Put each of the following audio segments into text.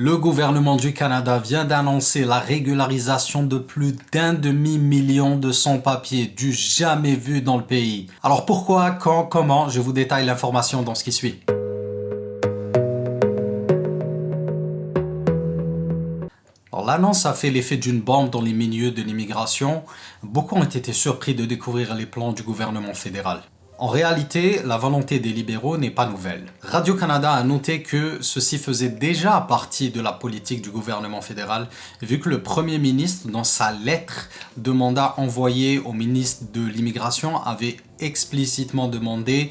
Le gouvernement du Canada vient d'annoncer la régularisation de plus d'1 demi-million de sans-papiers du jamais vu dans le pays. Alors pourquoi, quand, comment, je vous détaille l'information dans ce qui suit. Alors, l'annonce a fait l'effet d'une bombe dans les milieux de l'immigration. Beaucoup ont été surpris de découvrir les plans du gouvernement fédéral. En réalité, la volonté des libéraux n'est pas nouvelle. Radio-Canada a noté que ceci faisait déjà partie de la politique du gouvernement fédéral, vu que le Premier ministre, dans sa lettre de mandat envoyée au ministre de l'Immigration, avait explicitement demandé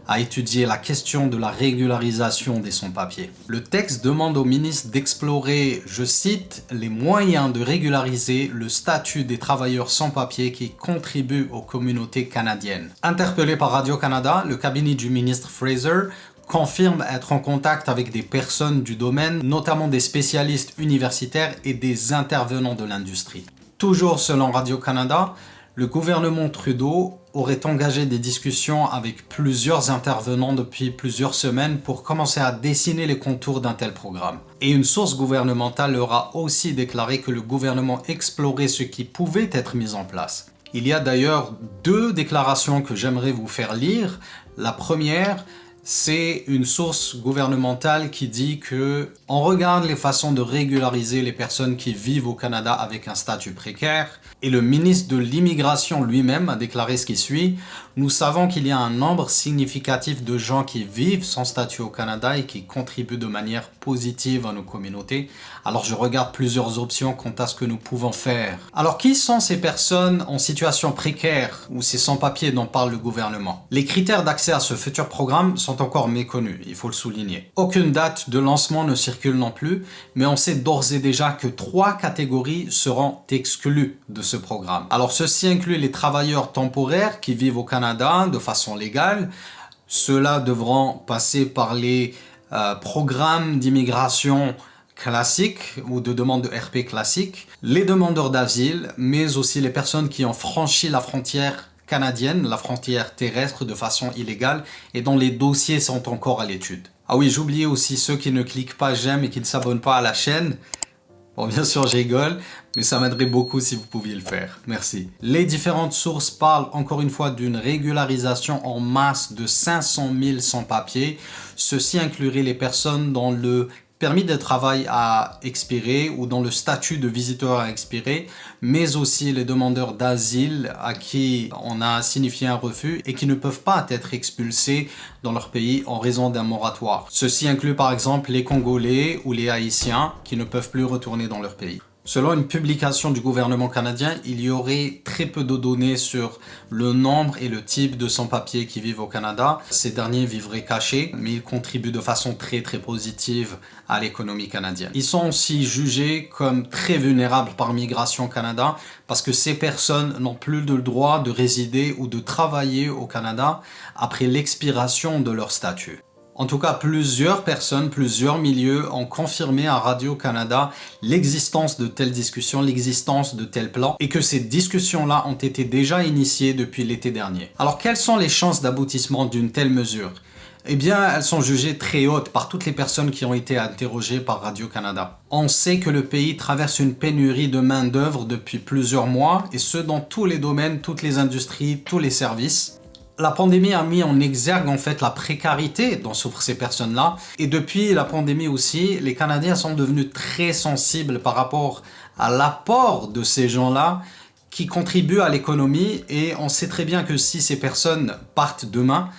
à étudier la question de la régularisation des sans-papiers. Le texte demande au ministre d'explorer, je cite, les moyens de régulariser le statut des travailleurs sans-papiers qui contribuent aux communautés canadiennes. Interpellé par Radio-Canada, le cabinet du ministre Fraser confirme être en contact avec des personnes du domaine, notamment des spécialistes universitaires et des intervenants de l'industrie. Toujours selon Radio-Canada, le gouvernement Trudeau aurait engagé des discussions avec plusieurs intervenants depuis plusieurs semaines pour commencer à dessiner les contours d'un tel programme. Et une source gouvernementale leur a aussi déclaré que le gouvernement explorait ce qui pouvait être mis en place. Il y a d'ailleurs deux déclarations que j'aimerais vous faire lire. La première, c'est une source gouvernementale qui dit que on regarde les façons de régulariser les personnes qui vivent au Canada avec un statut précaire. Et le ministre de l'Immigration lui-même a déclaré ce qui suit. Nous savons qu'il y a un nombre significatif de gens qui vivent sans statut au Canada et qui contribuent de manière positive à nos communautés. Alors je regarde plusieurs options quant à ce que nous pouvons faire. Alors qui sont ces personnes en situation précaire ou ces sans-papiers dont parle le gouvernement? Les critères d'accès à ce futur programme sont encore méconnus, il faut le souligner. Aucune date de lancement ne circule non plus, mais on sait d'ores et déjà que 3 catégories seront exclues de ce programme. Alors ceci inclut les travailleurs temporaires qui vivent au Canada de façon légale. Ceux-là devront passer par les programmes d'immigration classiques ou de demande de RP classique, les demandeurs d'asile, mais aussi les personnes qui ont franchi la frontière canadienne, la frontière terrestre de façon illégale et dont les dossiers sont encore à l'étude. Ah oui, j'oubliais aussi ceux qui ne cliquent pas j'aime et qui ne s'abonnent pas à la chaîne. Bon, bien sûr, je rigole, mais ça m'aiderait beaucoup si vous pouviez le faire. Merci. Les différentes sources parlent encore une fois d'une régularisation en masse de 500 000 sans-papiers. Ceci inclurait les personnes dont le permis de travail a expiré ou dont le statut de visiteur a expiré, mais aussi les demandeurs d'asile à qui on a signifié un refus et qui ne peuvent pas être expulsés dans leur pays en raison d'un moratoire. Ceci inclut par exemple les Congolais ou les Haïtiens qui ne peuvent plus retourner dans leur pays. Selon une publication du gouvernement canadien, il y aurait très peu de données sur le nombre et le type de sans-papiers qui vivent au Canada. Ces derniers vivraient cachés, mais ils contribuent de façon très positive à l'économie canadienne. Ils sont aussi jugés comme très vulnérables par Migration Canada parce que ces personnes n'ont plus le droit de résider ou de travailler au Canada après l'expiration de leur statut. En tout cas, plusieurs personnes, plusieurs milieux ont confirmé à Radio-Canada l'existence de telles discussions, l'existence de tels plans et que ces discussions-là ont été déjà initiées depuis l'été dernier. Alors, quelles sont les chances d'aboutissement d'une telle mesure? Eh bien, elles sont jugées très hautes par toutes les personnes qui ont été interrogées par Radio-Canada. On sait que le pays traverse une pénurie de main-d'œuvre depuis plusieurs mois et ce dans tous les domaines, toutes les industries, tous les services. La pandémie a mis en exergue en fait la précarité dont souffrent ces personnes-là. Et depuis la pandémie aussi, les Canadiens sont devenus très sensibles par rapport à l'apport de ces gens-là qui contribuent à l'économie. Et on sait très bien que si ces personnes partent demain,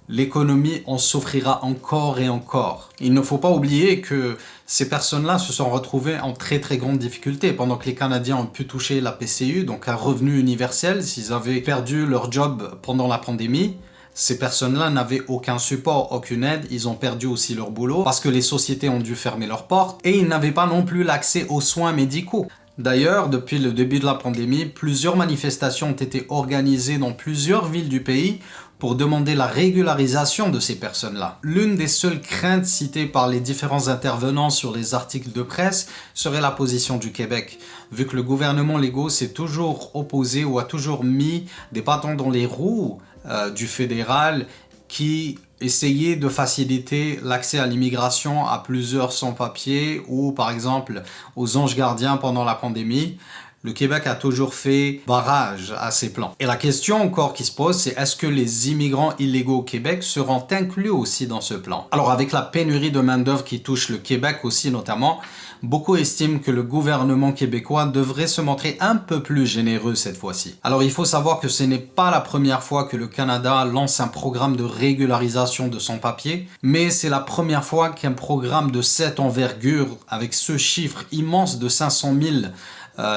l'économie en souffrira encore et encore. Il ne faut pas oublier que ces personnes-là se sont retrouvées en très grande difficulté pendant que les Canadiens ont pu toucher la PCU, donc un revenu universel, s'ils avaient perdu leur job pendant la pandémie. Ces personnes-là n'avaient aucun support, aucune aide, ils ont perdu aussi leur boulot parce que les sociétés ont dû fermer leurs portes et ils n'avaient pas non plus l'accès aux soins médicaux. D'ailleurs, depuis le début de la pandémie, plusieurs manifestations ont été organisées dans plusieurs villes du pays pour demander la régularisation de ces personnes-là. L'une des seules craintes citées par les différents intervenants sur les articles de presse serait la position du Québec, vu que le gouvernement Legault s'est toujours opposé ou a toujours mis des bâtons dans les roues du fédéral qui essayaient de faciliter l'accès à l'immigration à plusieurs sans-papiers ou par exemple aux anges gardiens pendant la pandémie. Le Québec a toujours fait barrage à ces plans. Et la question encore qui se pose, c'est est-ce que les immigrants illégaux au Québec seront inclus aussi dans ce plan? Alors avec la pénurie de main-d'œuvre qui touche le Québec aussi notamment, beaucoup estiment que le gouvernement québécois devrait se montrer un peu plus généreux cette fois-ci. Alors il faut savoir que ce n'est pas la première fois que le Canada lance un programme de régularisation de sans-papiers, mais c'est la première fois qu'un programme de cette envergure, avec ce chiffre immense de 500 000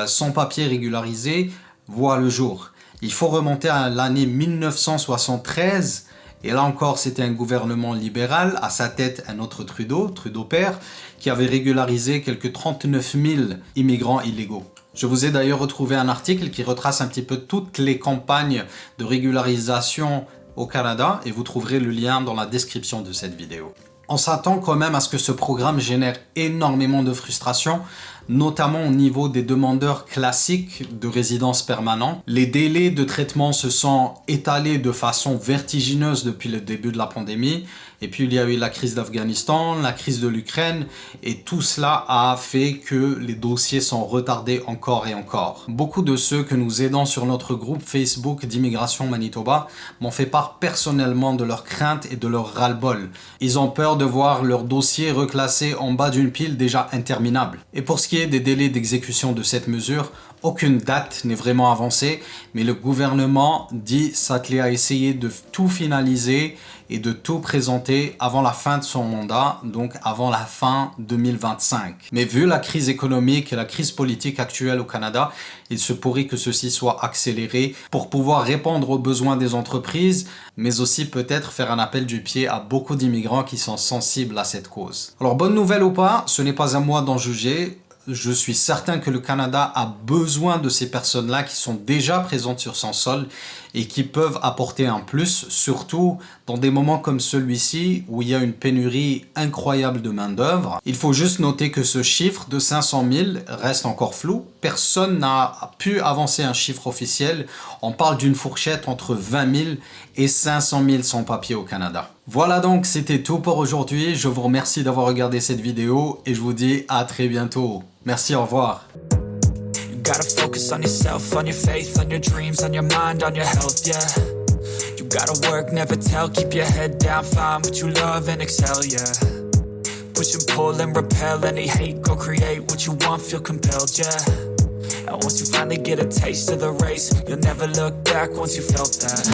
sans-papiers régularisés, voit le jour. Il faut remonter à l'année 1973, et là encore c'était un gouvernement libéral, à sa tête un autre Trudeau père, qui avait régularisé quelques 39 000 immigrants illégaux. Je vous ai d'ailleurs retrouvé un article qui retrace un petit peu toutes les campagnes de régularisation au Canada, et vous trouverez le lien dans la description de cette vidéo. On s'attend quand même à ce que ce programme génère énormément de frustration, notamment au niveau des demandeurs classiques de résidence permanente. Les délais de traitement se sont étalés de façon vertigineuse depuis le début de la pandémie. Et puis il y a eu la crise d'Afghanistan, la crise de l'Ukraine, et tout cela a fait que les dossiers sont retardés encore et encore. Beaucoup de ceux que nous aidons sur notre groupe Facebook d'Immigration Manitoba m'ont fait part personnellement de leurs craintes et de leur ras-le-bol. Ils ont peur de voir leur dossier reclassé en bas d'une pile déjà interminable. Et pour ce qui est des délais d'exécution de cette mesure, aucune date n'est vraiment avancée, mais le gouvernement dit s'atteler à essayer de tout finaliser et de tout présenter avant la fin de son mandat, donc avant la fin 2025. Mais vu la crise économique et la crise politique actuelle au Canada, il se pourrait que ceci soit accéléré pour pouvoir répondre aux besoins des entreprises, mais aussi peut-être faire un appel du pied à beaucoup d'immigrants qui sont sensibles à cette cause. Alors bonne nouvelle ou pas, ce n'est pas à moi d'en juger. Je suis certain que le Canada a besoin de ces personnes-là qui sont déjà présentes sur son sol et qui peuvent apporter un plus, surtout dans des moments comme celui-ci où il y a une pénurie incroyable de main-d'œuvre. Il faut juste noter que ce chiffre de 500 000 reste encore flou. Personne n'a pu avancer un chiffre officiel. On parle d'une fourchette entre 20 000 et 500 000 sans-papiers au Canada. Voilà donc, c'était tout pour aujourd'hui. Je vous remercie d'avoir regardé cette vidéo et je vous dis à très bientôt. Merci, au revoir. Gotta focus on yourself, on your faith, on your dreams, on your mind, on your health, yeah. You gotta work, never tell, keep your head down, find what you love and excel, yeah. Push and pull and repel any hate, go create what you want, feel compelled, yeah. And once you finally get a taste of the race, you'll never look back once you felt that.